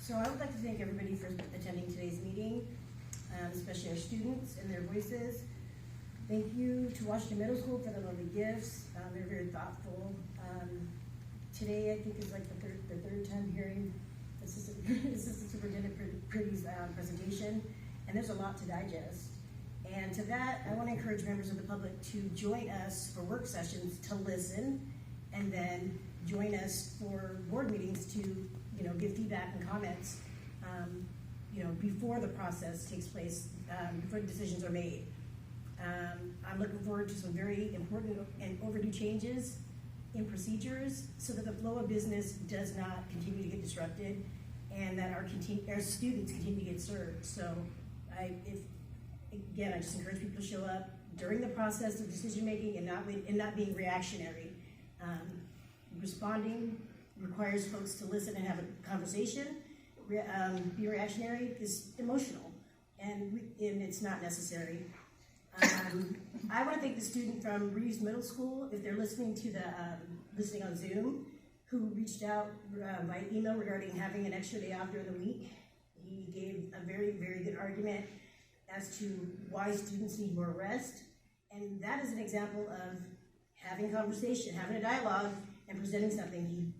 So I would like to thank everybody for attending today's meeting, especially our students and their voices. Thank you to Washington Middle School for the lovely gifts. They're very thoughtful. Today, I think, is like the third time hearing Assistant Superintendent Pretty's presentation, and there's a lot to digest. And to that, I want to encourage members of the public to join us for work sessions to listen, and then join us for board meetings to, give feedback and comments, before the process takes place, before the decisions are made. I'm looking forward to some very important and overdue changes in procedures so that the flow of business does not continue to get disrupted, and that our students continue to get served. So I just encourage people to show up during the process of decision making and not being reactionary. Responding requires folks to listen and have a conversation. Be reactionary is emotional, and it's not necessary. I want to thank the student from Reeves Middle School, if they're listening to listening on Zoom, who reached out by email regarding having an extra day off during the week. He gave a very, very good argument as to why students need more rest, and that is an example of having conversation, having a dialogue, and presenting something. He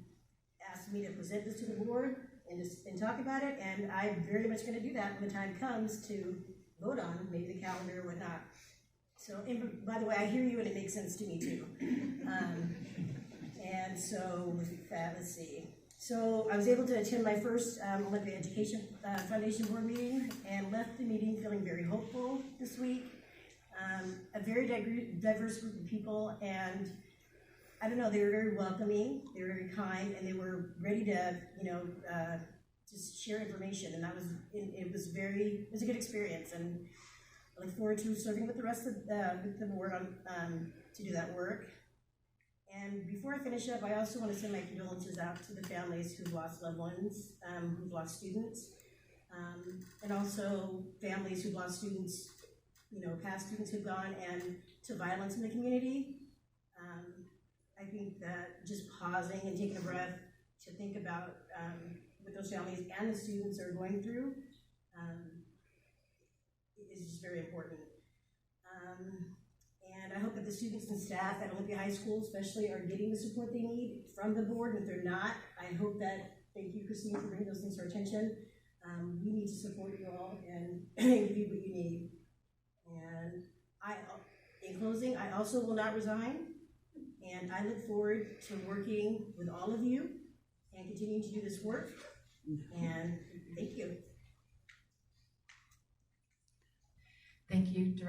asked me to present this to the board and talk about it, and I'm very much going to do that when the time comes to vote on maybe the calendar or whatnot. So, by the way, I hear you, and it makes sense to me too. And so with that, let's see. So I was able to attend my first Olympia Education Foundation board meeting, and left the meeting feeling very hopeful this week. A very diverse group of people, and I don't know, they were very welcoming, they were very kind, and they were ready to, just share information, and it was a good experience, and I look forward to serving with the rest of the board to do that work. And before I finish up, I also want to send my condolences out to the families who've lost loved ones, who've lost students, and also families who've lost students, past students who've gone, and to violence in the community. I think that just pausing and taking a breath to think about what those families and the students are going through is just very important. And I hope that the students and staff at Olympia High School especially are getting the support they need from the board, and if they're not, I hope that, thank you, Christine, for bringing those things to our attention. We need to support you all and give you what you need. And in closing, I also will not resign, and I look forward to working with all of you and continuing to do this work, and thank you. Thank you, Director.